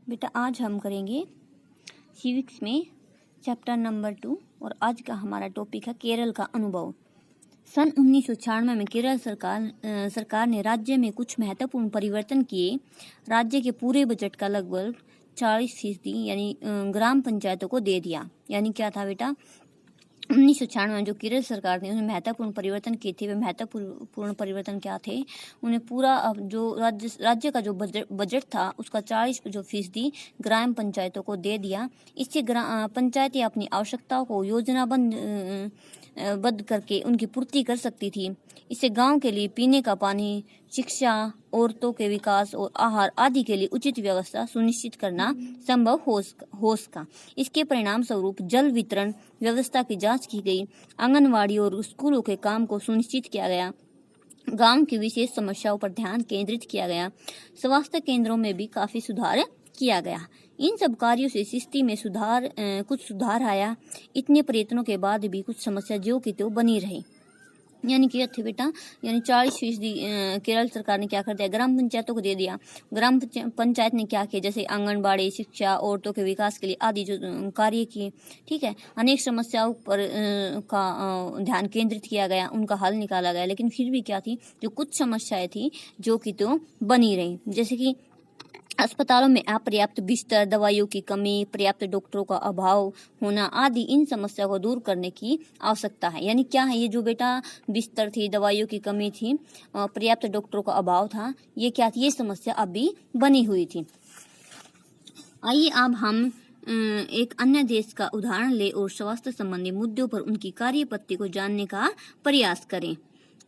बेटा आज हम करेंगे सिविक्स में चैप्टर नंबर 2 और आज का हमारा टॉपिक है केरल का अनुभव। सन 1996 में केरल सरकार ने राज्य में कुछ महत्वपूर्ण परिवर्तन किए। राज्य के पूरे बजट का लगभग 40% यानी ग्राम पंचायतों को दे दिया। यानी क्या था बेटा, 1996 में जो केरल सरकार ने उन्हें महत्वपूर्ण परिवर्तन किए थे, वे महत्वपूर्ण परिवर्तन क्या थे? उन्हें पूरा जो राज्य का जो बजट था उसका 40% ग्राम पंचायतों को दे दिया। इससे पंचायतें अपनी आवश्यकताओं को योजनाबद्ध करके उनकी पूर्ति कर सकती थी। इससे गांव के लिए पीने का पानी, शिक्षा, औरतों के विकास और आहार आदि के लिए उचित व्यवस्था सुनिश्चित करना संभव हो सका। इसके परिणाम स्वरूप जल वितरण व्यवस्था की जांच की गई, आंगनवाड़ी और स्कूलों के काम को सुनिश्चित किया गया, गांव की विशेष समस्याओं पर ध्यान केंद्रित किया गया, स्वास्थ्य केंद्रों में भी काफी सुधार किया गया। इन सब कार्यों से स्थिति में कुछ सुधार आया। इतने प्रयत्नों के बाद भी कुछ समस्या जो कि तो बनी रही। यानी कि थे बेटा, यानी 40% केरल सरकार ने क्या कर दिया, ग्राम पंचायतों को दे दिया। ग्राम पंचायत ने क्या किया, जैसे आंगनबाड़ी, शिक्षा, औरतों के विकास के लिए आदि जो कार्य किए, ठीक है। अनेक समस्याओं पर ध्यान केंद्रित किया गया, उनका हल निकाला गया। लेकिन फिर भी क्या थी, जो कुछ समस्याएं थी जो कि तो बनी रही, जैसे कि अस्पतालों में अपर्याप्त बिस्तर, दवाइयों की कमी, पर्याप्त डॉक्टरों का अभाव होना आदि इन समस्या को दूर करने की आवश्यकता है। यानी क्या है, ये जो बेटा बिस्तर थी, दवाइयों की कमी थी, पर्याप्त डॉक्टरों का अभाव था, ये क्या थी, ये समस्या अभी बनी हुई थी। आइए अब हम एक अन्य देश का उदाहरण ले और स्वास्थ्य संबंधी मुद्दों पर उनकी कार्यपद्धति को जानने का प्रयास करें।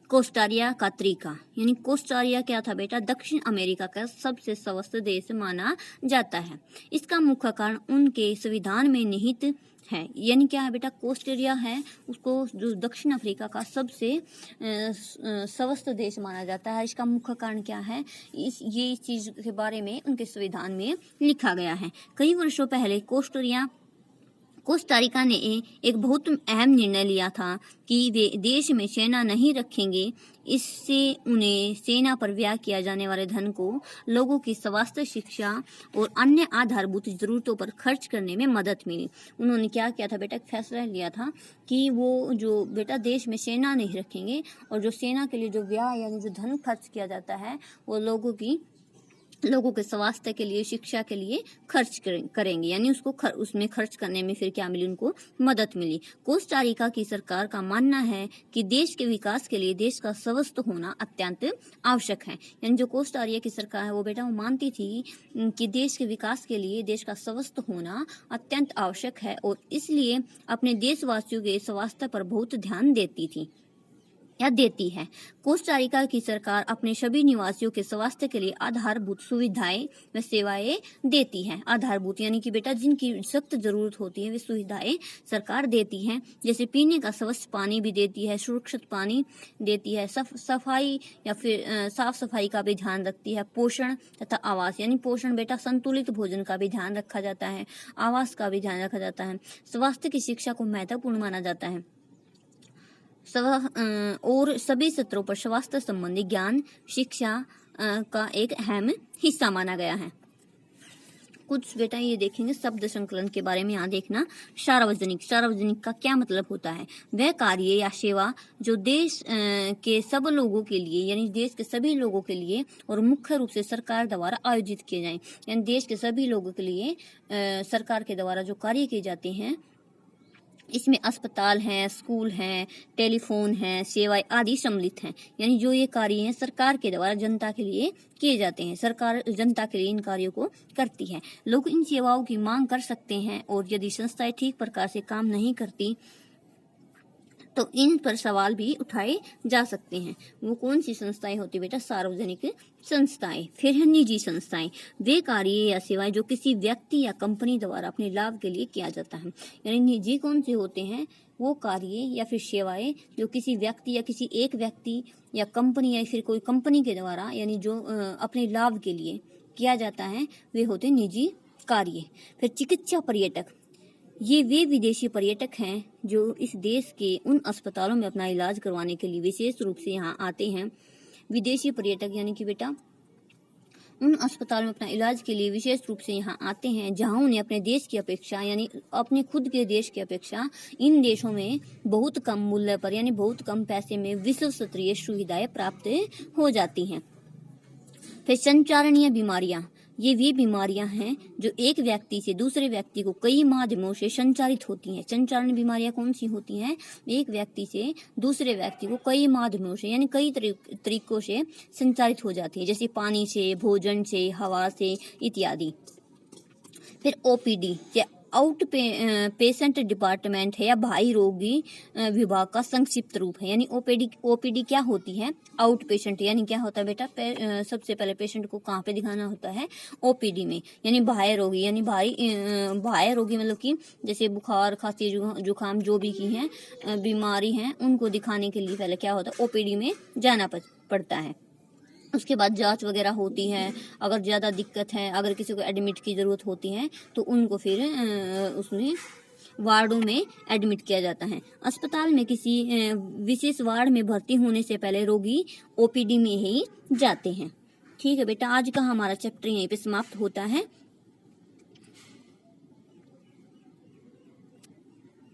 कोस्टारिका का तरीका, यानी कोस्टारिका क्या था बेटा, दक्षिण अमेरिका का सबसे स्वस्थ देश माना जाता है। इसका मुख्य कारण उनके संविधान में निहित है। यानी क्या है बेटा, कोस्टारिका है उसको जो दक्षिण अफ्रीका का सबसे स्वस्थ देश माना जाता है। इसका मुख्य कारण क्या है, ये इस चीज के बारे में उनके संविधान में लिखा गया है। कई वर्षों पहले कोस्टारिका ने एक बहुत अहम निर्णय लिया था कि वे देश में सेना नहीं रखेंगे। इससे उन्हें सेना पर व्यय किया जाने वाले धन को लोगों की स्वास्थ्य, शिक्षा और अन्य आधारभूत जरूरतों पर खर्च करने में मदद मिली। उन्होंने क्या किया था बेटा, फैसला लिया था कि वो जो बेटा देश में सेना नहीं रखेंगे और जो सेना के लिए जो व्यय यानी जो धन खर्च किया जाता है वो लोगों के स्वास्थ्य के लिए, शिक्षा के लिए खर्च करेंगे। यानी उसमें खर्च करने में फिर क्या मिली, उनको मदद मिली। कोस्टारिका की सरकार का मानना है कि देश के विकास के लिए देश का स्वस्थ होना अत्यंत आवश्यक है। यानी जो कोस्टारिका की सरकार है वो बेटा वो मानती थी कि देश के विकास के लिए देश का स्वस्थ होना अत्यंत आवश्यक है और इसलिए अपने देशवासियों के स्वास्थ्य पर बहुत ध्यान देती है। कोस्टारिका की सरकार अपने सभी निवासियों के स्वास्थ्य के लिए आधारभूत सुविधाएं व सेवाएं देती है। आधारभूत यानी कि बेटा जिनकी सख्त जरूरत होती है वे सुविधाएं सरकार देती है, जैसे पीने का स्वच्छ पानी भी देती है, सुरक्षित पानी देती है, सफाई या फिर साफ सफाई का भी ध्यान रखती है, पोषण तथा आवास, यानी पोषण बेटा संतुलित भोजन का भी ध्यान रखा जाता है, आवास का भी ध्यान रखा जाता है। स्वास्थ्य की शिक्षा को महत्वपूर्ण माना जाता है और सभी सत्रों पर स्वास्थ्य संबंधी ज्ञान शिक्षा का एक अहम हिस्सा माना गया है। कुछ बेटा ये देखेंगे शब्द संकलन के बारे में। यहाँ देखना, सार्वजनिक का क्या मतलब होता है, वह कार्य या सेवा जो देश के सब लोगों के लिए यानी देश के सभी लोगों के लिए और मुख्य रूप से सरकार द्वारा आयोजित किए जाएं। यानी देश के सभी लोगों के लिए सरकार के द्वारा जो कार्य किए जाते हैं, इसमें अस्पताल हैं, स्कूल हैं, टेलीफोन हैं, सेवाएं आदि सम्मिलित हैं। यानी जो ये कार्य हैं सरकार के द्वारा जनता के लिए किए जाते हैं, सरकार जनता के लिए इन कार्यों को करती है। लोग इन सेवाओं की मांग कर सकते हैं और यदि संस्थाएं ठीक प्रकार से काम नहीं करती तो इन पर सवाल भी उठाए जा सकते हैं। वो कौन सी संस्थाएं होती बेटा, सार्वजनिक संस्थाएं। फिर है निजी संस्थाएं, वे कार्य या सेवाएं जो किसी व्यक्ति या कंपनी द्वारा अपने लाभ के लिए किया जाता है। यानी निजी कौन से होते हैं, वो कार्य या फिर सेवाएं जो किसी व्यक्ति या किसी एक व्यक्ति या कंपनी या फिर कोई कंपनी के द्वारा यानी जो अपने लाभ के लिए किया जाता है, वे होते निजी कार्य। फिर चिकित्सा पर्यटक, ये वे विदेशी पर्यटक हैं जो इस देश के उन अस्पतालों में अपना इलाज करवाने के लिए विशेष रूप से यहाँ आते हैं। विदेशी पर्यटक यानी कि बेटा उन अस्पतालों में अपना इलाज के लिए विशेष रूप से यहाँ आते हैं जहाँ उन्हें अपने देश की अपेक्षा यानी अपने खुद के देश की अपेक्षा इन देशों में बहुत कम मूल्य पर यानी बहुत कम पैसे में विश्व स्तरीय सुविधाएं प्राप्त हो जाती हैं। फिर संचारणीय बीमारियां, ये वे बीमारियां हैं जो एक व्यक्ति से दूसरे व्यक्ति को कई माध्यमों से संचारित होती हैं। संचारण बीमारियां कौन सी होती हैं? एक व्यक्ति से दूसरे व्यक्ति को कई माध्यमों से यानी कई तरीकों से संचारित हो जाती है, जैसे पानी से, भोजन से, हवा से इत्यादि। फिर ओपीडी या आउट पेशेंट डिपार्टमेंट है या बाह्य रोगी विभाग का संक्षिप्त रूप है। यानी ओपीडी क्या होती है? आउट पेशेंट यानी क्या होता है बेटा? सबसे पहले पेशेंट को कहाँ पे दिखाना होता है? ओपीडी में। यानी बाह्य रोगी यानी बाह्य रोगी मतलब कि जैसे बुखार, खांसी, जुकाम जो भी की हैं बीमारी हैं उनको दिखाने के लिए पहले क्या होता है? ओपीडी में जाना पड़ता है। उसके बाद जांच वगैरह होती है, अगर ज़्यादा दिक्कत है, अगर किसी को एडमिट की ज़रूरत होती है तो उनको फिर उसमें वार्डों में एडमिट किया जाता है। अस्पताल में किसी विशेष वार्ड में भर्ती होने से पहले रोगी ओपीडी में ही जाते हैं। ठीक है बेटा, आज का हमारा चैप्टर यहीं पे समाप्त होता है।